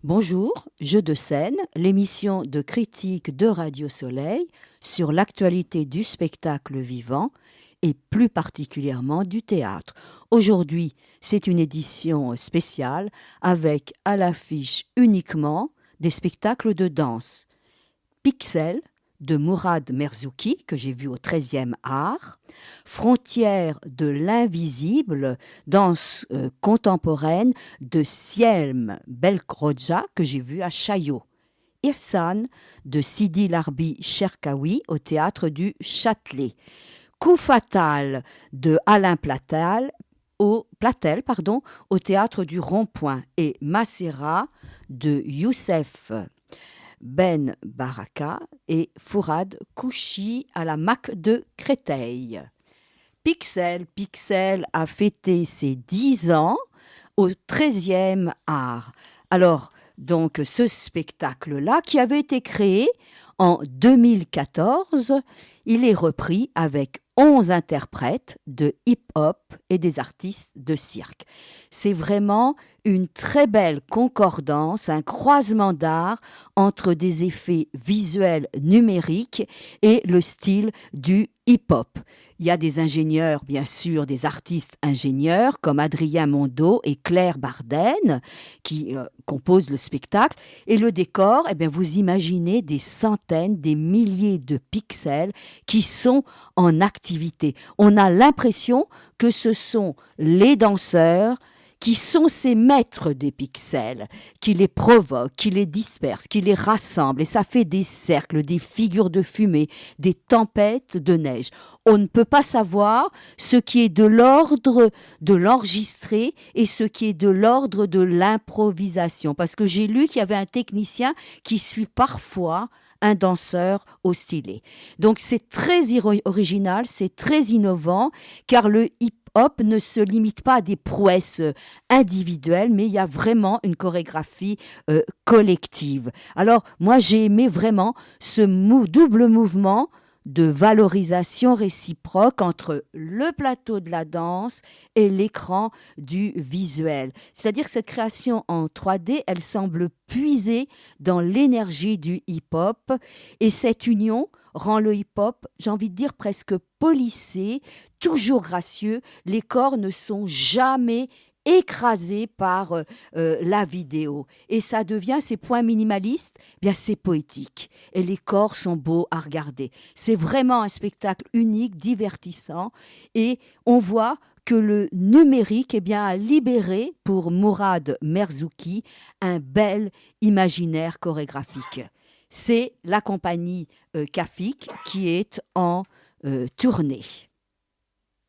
Bonjour, Jeu de scène, l'émission de critique de Radio Soleil sur l'actualité du spectacle vivant et plus particulièrement du théâtre. Aujourd'hui, c'est une édition spéciale avec à l'affiche uniquement des spectacles de danse. Pixel de Mourad Merzouki, que j'ai vu au 13e art, Frontières de l'invisible, danse contemporaine de Sielm Belkrodja, que j'ai vu à Chaillot. Irsan de Sidi Larbi Cherkaoui au théâtre du Châtelet. Coup fatal de Alain Platel au théâtre du Rond-Point. Et Macera de Youssef Ben Baraka et Fourad Kouchi à la MAC de Créteil. Pixel a fêté ses 10 ans au 13e art. Alors, donc, ce spectacle-là, qui avait été créé en 2014, il est repris avec 11 interprètes de hip-hop et des artistes de cirque. C'est vraiment une très belle concordance, un croisement d'art entre des effets visuels numériques et le style du hip-hop. Il y a des ingénieurs, bien sûr, des artistes ingénieurs comme Adrien Mondeau et Claire Barden qui composent le spectacle. Et le décor, eh bien, vous imaginez des centaines, des milliers de pixels qui sont en activité. On a l'impression que ce sont les danseurs qui sont ces maîtres des pixels, qui les provoquent, qui les dispersent, qui les rassemblent, et ça fait des cercles, des figures de fumée, des tempêtes de neige. On ne peut pas savoir ce qui est de l'ordre de l'enregistré et ce qui est de l'ordre de l'improvisation, parce que j'ai lu qu'il y avait un technicien qui suit parfois un danseur au stylet. Donc c'est très original, c'est très innovant, car le hip-hop ne se limite pas à des prouesses individuelles, mais il y a vraiment une chorégraphie collective. Alors moi j'ai aimé vraiment ce double mouvement de valorisation réciproque entre le plateau de la danse et l'écran du visuel. C'est-à-dire que cette création en 3D, elle semble puiser dans l'énergie du hip-hop, et cette union rend le hip-hop, j'ai envie de dire, presque polissé, toujours gracieux. Les corps ne sont jamais écrasés par la vidéo. Et ça devient, ces points minimalistes, bien c'est poétique. Et les corps sont beaux à regarder. C'est vraiment un spectacle unique, divertissant. Et on voit que le numérique a libéré pour Mourad Merzouki un bel imaginaire chorégraphique. C'est la compagnie Kafik qui est en tournée.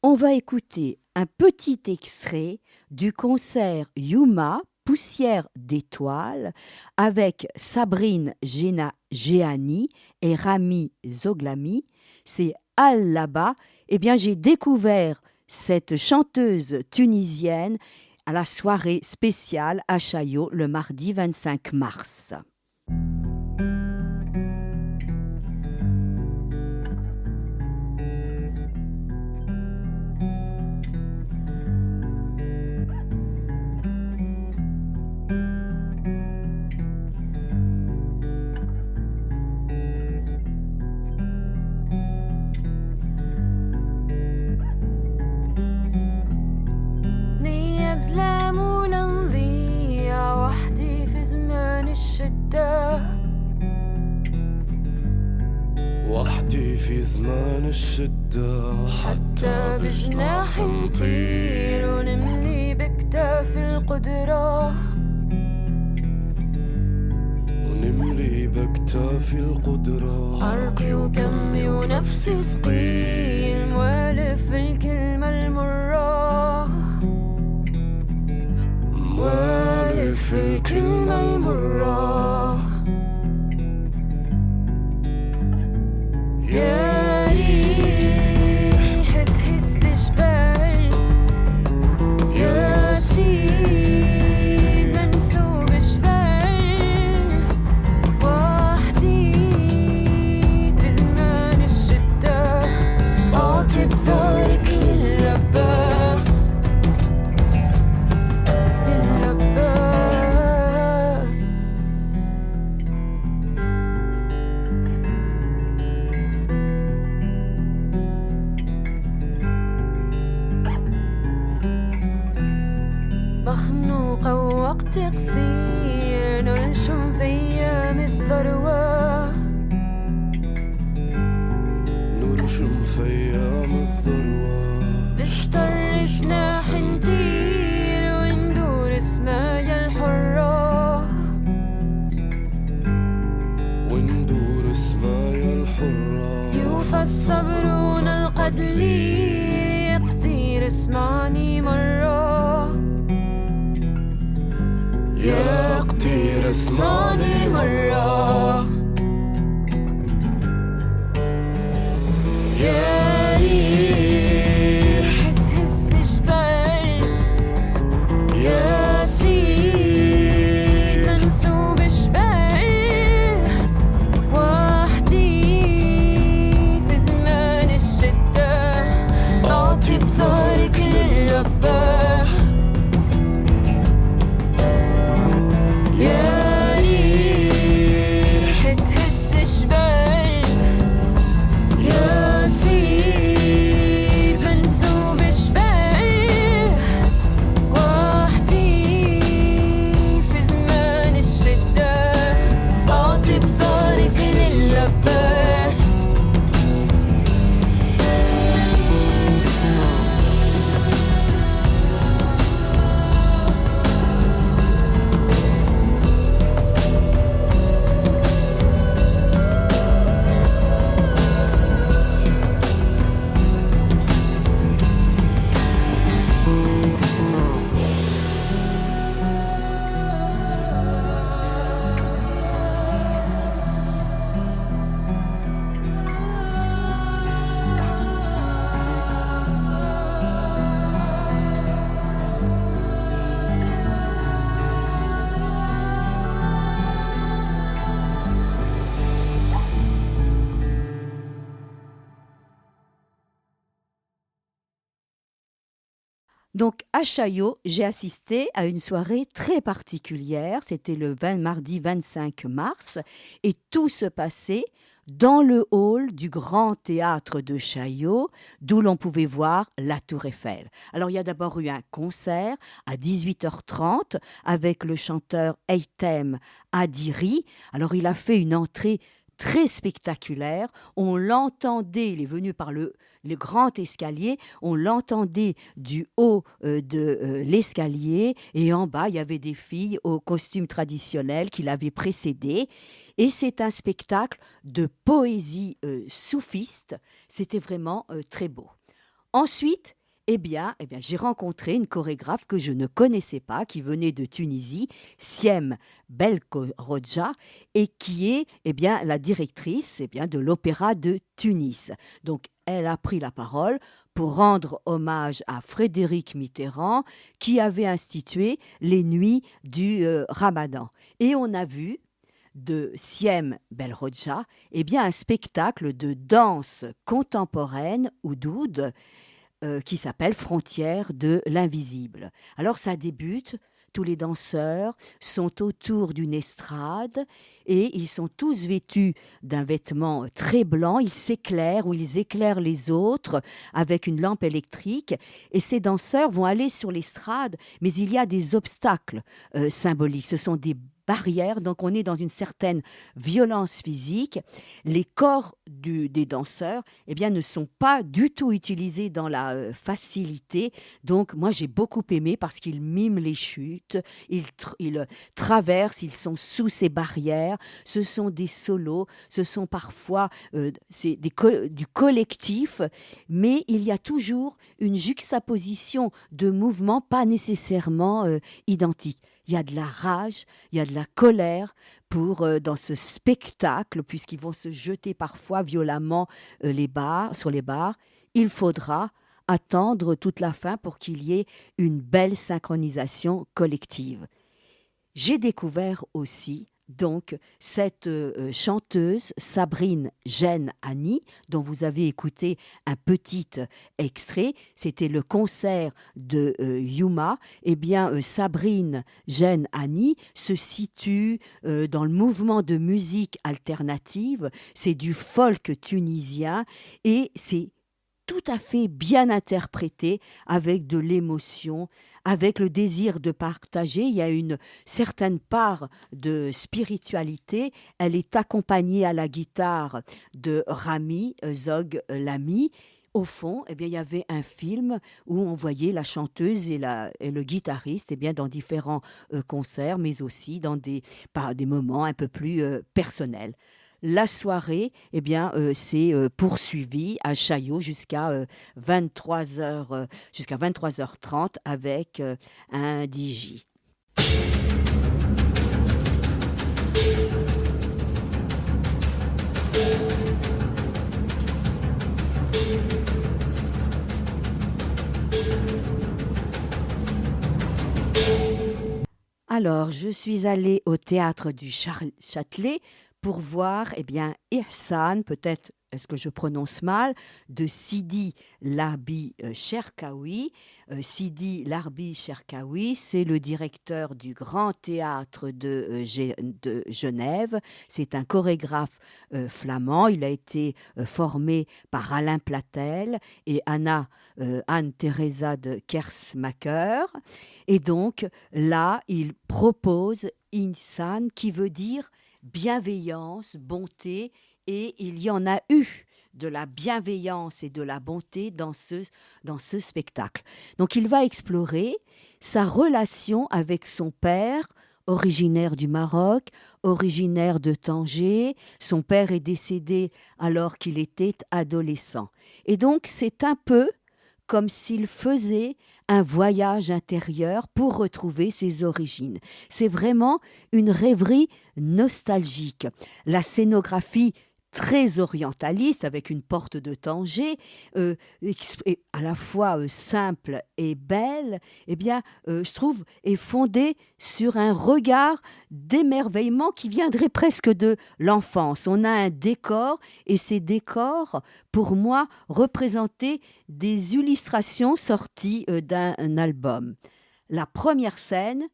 On va écouter un petit extrait du concert Yuma, Poussière d'étoiles, avec Sabrine Géani et Rami Zoglami. C'est Al-Laba. Eh bien, j'ai découvert cette chanteuse tunisienne à la soirée spéciale à Chaillot le mardi 25 mars. وحدي في زمان الشدة حتى بجناح نطير ونملي بكتاف القدرة ونملي بكتافي القدرة عرقي وكمي ونفسي ثقيل موالف الكلمة المرة موالف الكلمة المرة يا ريحة هز جبال يا سيل منسوب جبال وحدي في زمان الشدة أعطي بذارك للباب للباب تقصير ننشم في أيام الذروة نرشم في أيام الذروة نشطر جناح نطير وندور سمايا الحرة وندور سمايا الحرة يوفى الصبر ونلقى دليل يقدر اسمعني مرة يا قدير اسمعني مرة يا ريح تهز جبال يا سيل منسوب جبال وحدي في زمان الشدة أعطي بظهرك للرباح يا ريح تهز جبال يا سيد منسوب جبال وحدي في زمان الشدة أعطي بظهرك للرباح Donc, à Chaillot, j'ai assisté à une soirée très particulière. C'était le mardi 25 mars et tout se passait dans le hall du Grand Théâtre de Chaillot, d'où l'on pouvait voir la Tour Eiffel. Alors, il y a d'abord eu un concert à 18h30 avec le chanteur Eytem Adiri. Alors, il a fait une entrée très spectaculaire. On l'entendait, il est venu par le grand escalier, on l'entendait du haut de l'escalier et en bas, il y avait des filles au costume traditionnel qui l'avaient précédé. Et c'est un spectacle de poésie soufiste. C'était vraiment très beau. Ensuite, j'ai rencontré une chorégraphe que je ne connaissais pas, qui venait de Tunisie, Siem Belkhodja, et qui est la directrice de l'Opéra de Tunis. Donc, elle a pris la parole pour rendre hommage à Frédéric Mitterrand, qui avait institué les nuits du Ramadan. Et on a vu de Siem Belkhodja un spectacle de danse contemporaine oudoud, qui s'appelle Frontières de l'invisible. Alors ça débute, tous les danseurs sont autour d'une estrade et ils sont tous vêtus d'un vêtement très blanc, ils s'éclairent ou ils éclairent les autres avec une lampe électrique et ces danseurs vont aller sur l'estrade, mais il y a des obstacles symboliques, ce sont des barrières, donc on est dans une certaine violence physique. Les corps des danseurs ne sont pas du tout utilisés dans la facilité. Donc moi j'ai beaucoup aimé parce qu'ils miment les chutes, ils traversent, ils sont sous ces barrières. Ce sont des solos, ce sont parfois du collectif, mais il y a toujours une juxtaposition de mouvements pas nécessairement identiques. Il y a de la rage, il y a de la colère dans ce spectacle, puisqu'ils vont se jeter parfois violemment sur les barres. Il faudra attendre toute la fin pour qu'il y ait une belle synchronisation collective. J'ai découvert aussi donc cette chanteuse Sabrine Gene-Hani, dont vous avez écouté un petit extrait, c'était le concert de Yuma. Sabrine Gene-Hani se situe dans le mouvement de musique alternative, c'est du folk tunisien et c'est tout à fait bien interprété, avec de l'émotion, avec le désir de partager. Il y a une certaine part de spiritualité. Elle est accompagnée à la guitare de Rami Zog Lami. Au fond, eh bien, il y avait un film où on voyait la chanteuse et le guitariste, eh bien, dans différents concerts, mais aussi dans par des moments un peu plus personnels. La soirée, eh bien, s'est poursuivie à Chaillot jusqu'à 23h, jusqu'à 23h30 avec un DJ. Alors, je suis allée au théâtre du Châtelet pour voir, eh bien, Ihsan, peut-être, est-ce que je prononce mal, de Sidi Larbi Cherkaoui. Sidi Larbi Cherkaoui, c'est le directeur du Grand Théâtre de Genève. C'est un chorégraphe flamand. Il a été formé par Alain Platel et Anne-Theresa de Kersmacher. Et donc, là, il propose Ihsan, qui veut dire bienveillance, bonté, et il y en a eu de la bienveillance et de la bonté dans ce spectacle. Donc il va explorer sa relation avec son père, originaire du Maroc, originaire de Tanger. Son père est décédé alors qu'il était adolescent. Et donc c'est un peu comme s'il faisait un voyage intérieur pour retrouver ses origines. C'est vraiment une rêverie nostalgique. La scénographie très orientaliste, avec une porte de Tanger, à la fois simple et belle, eh bien, je trouve, est fondée sur un regard d'émerveillement qui viendrait presque de l'enfance. On a un décor, et ces décors, pour moi, représentaient des illustrations sorties d'un album. La première scène,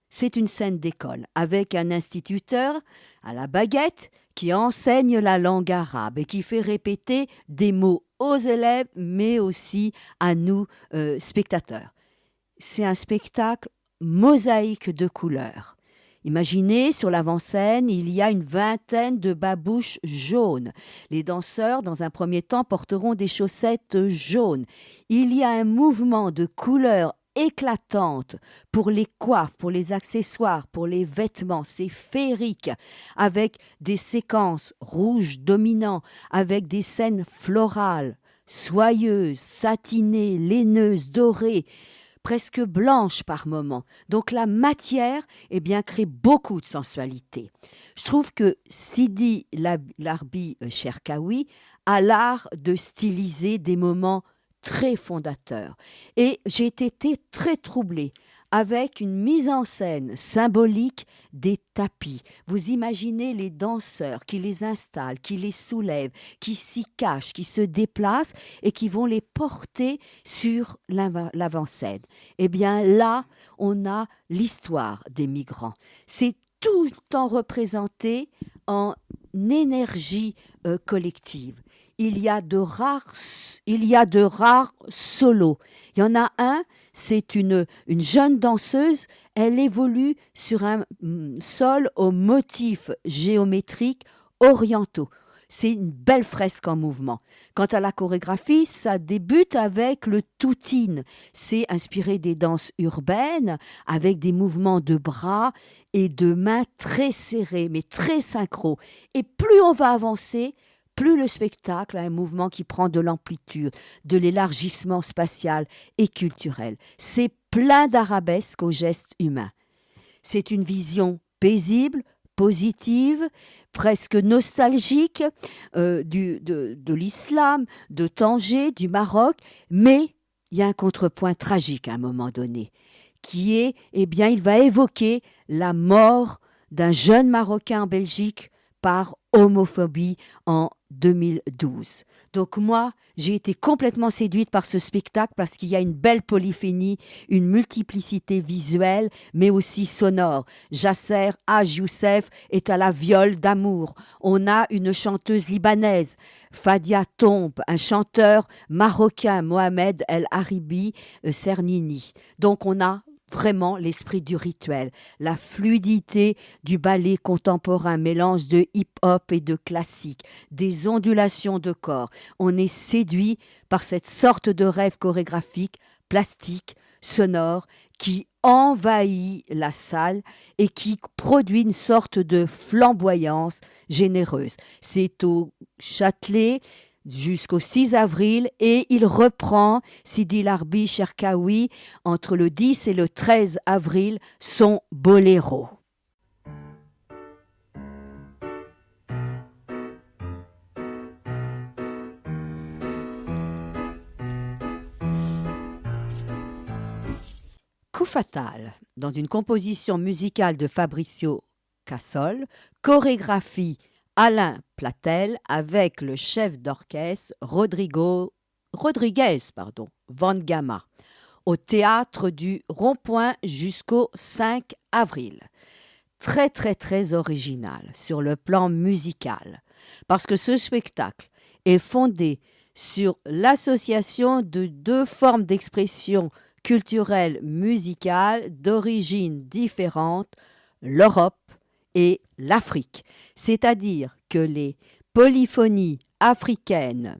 c'est une scène d'école, avec un instituteur à la baguette qui enseigne la langue arabe et qui fait répéter des mots aux élèves, mais aussi à nous, spectateurs. C'est un spectacle mosaïque de couleurs. Imaginez, sur l'avant-scène, il y a une vingtaine de babouches jaunes. Les danseurs, dans un premier temps, porteront des chaussettes jaunes. Il y a un mouvement de couleurs éclatante pour les coiffes, pour les accessoires, pour les vêtements. C'est féerique, avec des séquences rouges dominants, avec des scènes florales, soyeuses, satinées, laineuses, dorées, presque blanches par moments. Donc la matière, eh bien, crée beaucoup de sensualité. Je trouve que Sidi Larbi Cherkaoui a l'art de styliser des moments très fondateur. Et j'ai été très troublée avec une mise en scène symbolique des tapis. Vous imaginez les danseurs qui les installent, qui les soulèvent, qui s'y cachent, qui se déplacent et qui vont les porter sur l'avant-scène. Eh bien là, on a l'histoire des migrants. C'est tout le temps représenté en énergie collective. Il y a de rares solos. Il y en a un, c'est une jeune danseuse, elle évolue sur un sol aux motifs géométriques orientaux. C'est une belle fresque en mouvement. Quant à la chorégraphie, ça débute avec le toutine. C'est inspiré des danses urbaines, avec des mouvements de bras et de mains très serrés, mais très synchro. Et plus on va avancer, plus le spectacle a un mouvement qui prend de l'amplitude, de l'élargissement spatial et culturel. C'est plein d'arabesques aux gestes humains. C'est une vision paisible, positive, presque nostalgique de l'islam, de Tanger, du Maroc, mais il y a un contrepoint tragique à un moment donné, qui est, eh bien, il va évoquer la mort d'un jeune Marocain en Belgique par homophobie en 2012. Donc moi, j'ai été complètement séduite par ce spectacle parce qu'il y a une belle polyphénie, une multiplicité visuelle, mais aussi sonore. Jasser Haj Youssef est à la viole d'amour. On a une chanteuse libanaise, Fadia Tomb, un chanteur marocain, Mohamed El Haribi Cernini. Donc on a vraiment l'esprit du rituel, la fluidité du ballet contemporain, mélange de hip-hop et de classique, des ondulations de corps. On est séduit par cette sorte de rêve chorégraphique, plastique, sonore, qui envahit la salle et qui produit une sorte de flamboyance généreuse. C'est au Châtelet jusqu'au 6 avril et il reprend Sidi Larbi Cherkaoui entre le 10 et le 13 avril son boléro. Coup fatal, dans une composition musicale de Fabrizio Cassol, chorégraphie Alain Platel avec le chef d'orchestre Rodriguez Van Gamma, au théâtre du Rond-Point jusqu'au 5 avril. Très très très original sur le plan musical, parce que ce spectacle est fondé sur l'association de deux formes d'expression culturelle musicale d'origine différente, l'Europe et l'Afrique. C'est-à-dire que les polyphonies africaines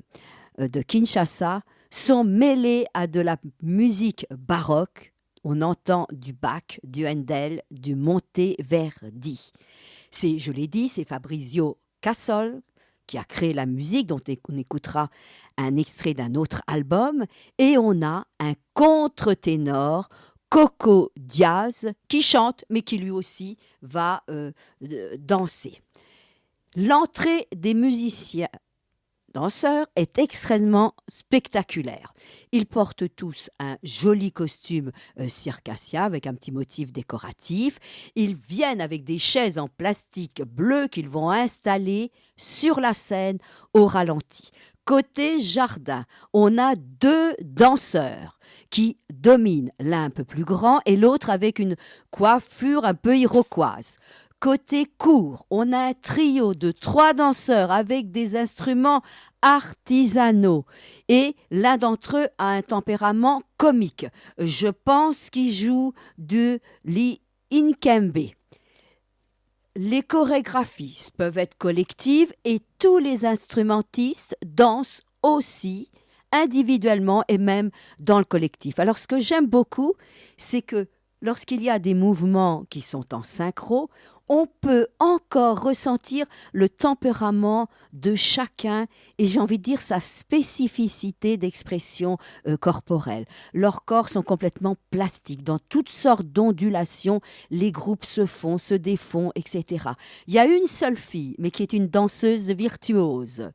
de Kinshasa sont mêlées à de la musique baroque. On entend du Bach, du Handel, du Monteverdi. Je l'ai dit, c'est Fabrizio Cassol qui a créé la musique, dont on écoutera un extrait d'un autre album. Et on a un contre-ténor, Coco Diaz, qui chante, mais qui lui aussi va danser. L'entrée des musiciens danseurs est extrêmement spectaculaire. Ils portent tous un joli costume circassien avec un petit motif décoratif. Ils viennent avec des chaises en plastique bleu qu'ils vont installer sur la scène au ralenti. Côté jardin, on a deux danseurs qui dominent, l'un un peu plus grand et l'autre avec une coiffure un peu iroquoise. Côté cour, on a un trio de 3 danseurs avec des instruments artisanaux et l'un d'entre eux a un tempérament comique. Je pense qu'il joue de l'Inkembe. Les chorégraphies peuvent être collectives et tous les instrumentistes dansent aussi individuellement et même dans le collectif. Alors ce que j'aime beaucoup, c'est que lorsqu'il y a des mouvements qui sont en synchro, on peut encore ressentir le tempérament de chacun et j'ai envie de dire sa spécificité d'expression corporelle. Leurs corps sont complètement plastiques, dans toutes sortes d'ondulations, les groupes se font, se défont, etc. Il y a une seule fille, mais qui est une danseuse virtuose,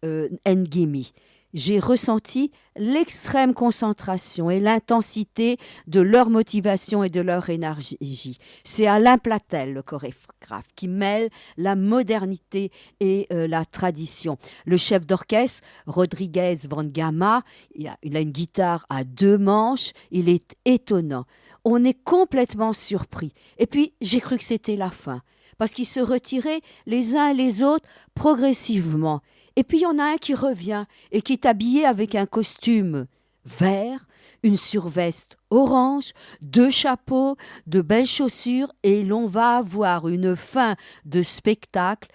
Ngimi. J'ai ressenti l'extrême concentration et l'intensité de leur motivation et de leur énergie. C'est Alain Platel, le chorégraphe, qui mêle la modernité et la tradition. Le chef d'orchestre, Rodriguez Van Gamma, il a une guitare à 2 manches, il est étonnant. On est complètement surpris. Et puis, j'ai cru que c'était la fin, parce qu'ils se retiraient les uns et les autres progressivement. Et puis, il y en a un qui revient et qui est habillé avec un costume vert, une surveste orange, 2 chapeaux, de belles chaussures et l'on va avoir une fin de spectacle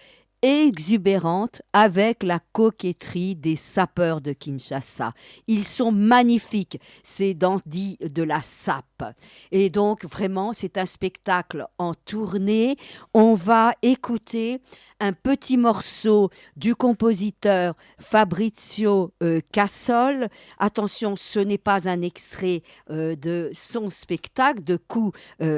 exubérante avec la coquetterie des sapeurs de Kinshasa. Ils sont magnifiques, ces dandys de la sape. Et donc, vraiment, c'est un spectacle en tournée. On va écouter un petit morceau du compositeur Fabrizio Cassol. Attention, ce n'est pas un extrait de son spectacle de Coup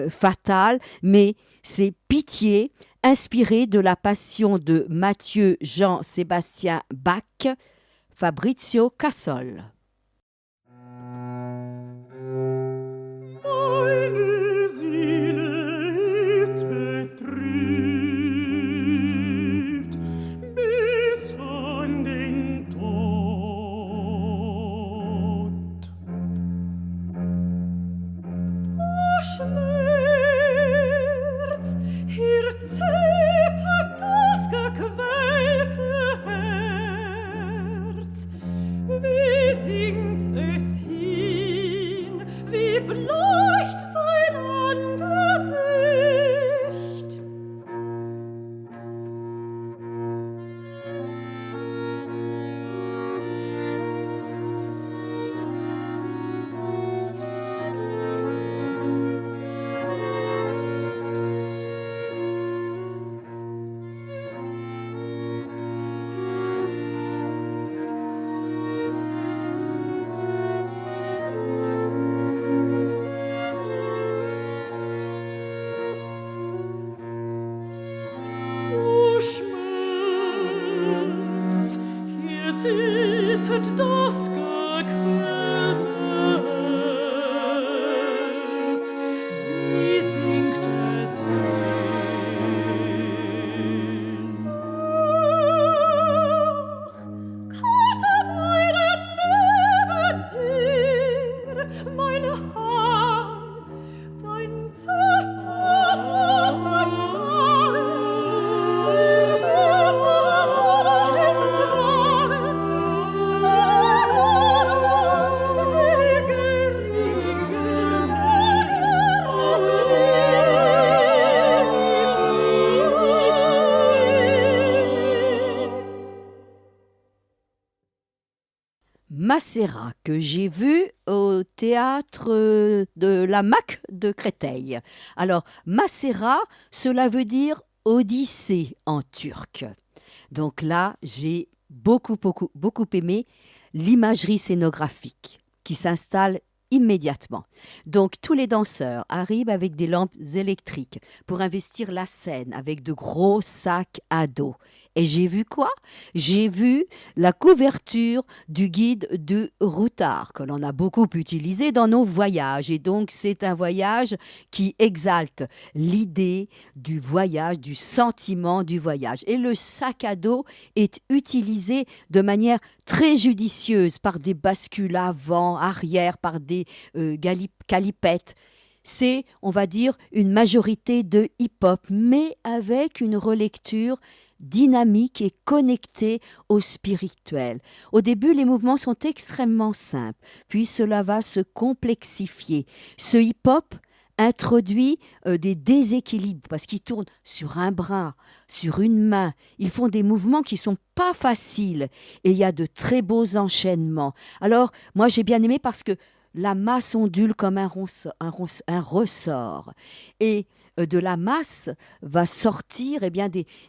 fatal, mais c'est Pitié, inspiré de la passion de Mathieu Jean-Sébastien Bach, Fabrizio Cassol. Meine Seele ist betrübt bis an Wie singt es hin, wie bleicht sein Angesicht. O Schmerz, hier zittert das gequälte Herz. Wie singt es hin? Ach, kalte meine Liebe dir, meine Hand, dein Zepter und dein Zeil. Macérat, que j'ai vu au théâtre de la Mac de Créteil. Alors, Macérat, cela veut dire Odyssée en turc. Donc là, j'ai beaucoup aimé l'imagerie scénographique qui s'installe immédiatement. Donc tous les danseurs arrivent avec des lampes électriques pour investir la scène avec de gros sacs à dos. Et j'ai vu quoi? J'ai vu la couverture du guide de Routard, que l'on a beaucoup utilisé dans nos voyages. Et donc, c'est un voyage qui exalte l'idée du voyage, du sentiment du voyage. Et le sac à dos est utilisé de manière très judicieuse par des bascules avant, arrière, par des calipettes. C'est, on va dire, une majorité de hip-hop, mais avec une relecture dynamique et connectée au spirituel. Au début, les mouvements sont extrêmement simples, puis cela va se complexifier. Ce hip-hop introduit des déséquilibres parce qu'ils tournent sur un bras, sur une main. Ils font des mouvements qui sont pas faciles et il y a de très beaux enchaînements. Alors, moi, j'ai bien aimé parce que la masse ondule comme un ressort. Et de la masse va sortir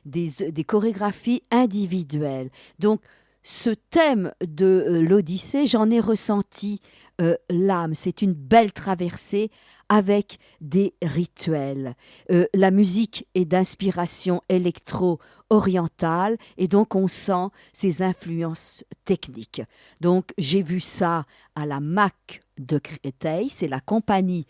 des chorégraphies individuelles. Donc, ce thème de l'Odyssée, j'en ai ressenti l'âme. C'est une belle traversée avec des rituels. La musique est d'inspiration électro-orientale et donc on sent ses influences techniques. Donc, j'ai vu ça à la Mac de Créteil, c'est la compagnie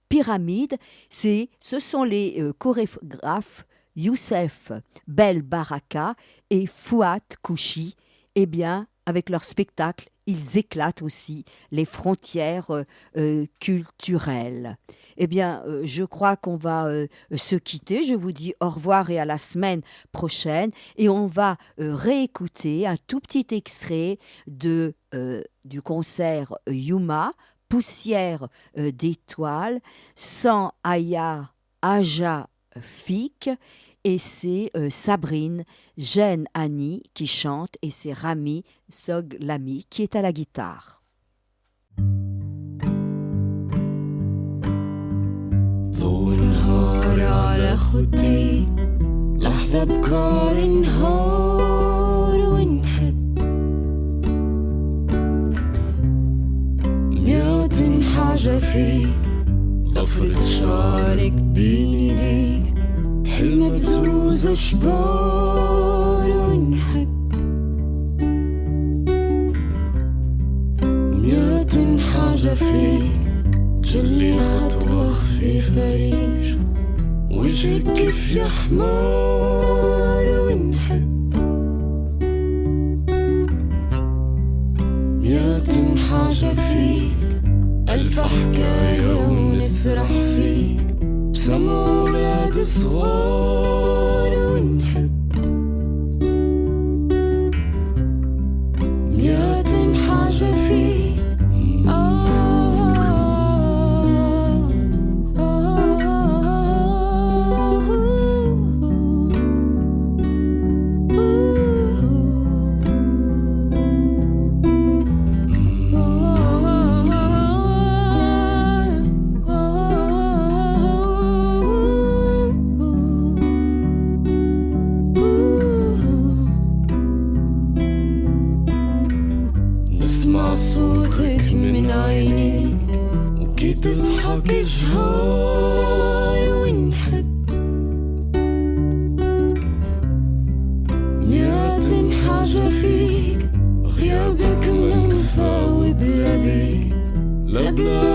Pyramide, ce sont les chorégraphes Youssef Bel Baraka et Fouad Kouchi. Eh bien, avec leur spectacle, ils éclatent aussi les frontières culturelles. Eh bien, je crois qu'on va se quitter. Je vous dis au revoir et à la semaine prochaine. Et on va réécouter un tout petit extrait du concert Yuma, Poussière d'étoiles, sans Aya Aja Fik. Et c'est Sabrine Jeanne Annie qui chante et c'est Rami Soglami qui est à la guitare. ضوء النهار على خدي لحظة بكار نهار ونحب مئة حاجة فيك ضفرة شعرك بين ايديك حلم بزوز أشبار ونحب مئة حاجة فيك جلي خطوة خفيفة ريش وجهك كيف يا حمار ونحب مئة حاجة فيك ألف حكاية ونسرح فيك بسمع ولاد صغار ونحب مئة حاجة اسمع صوتك من عينيك وكي تضحك شهار ونحب مئات حاجة فيك غيابك منفع وبلا بيك لا بلا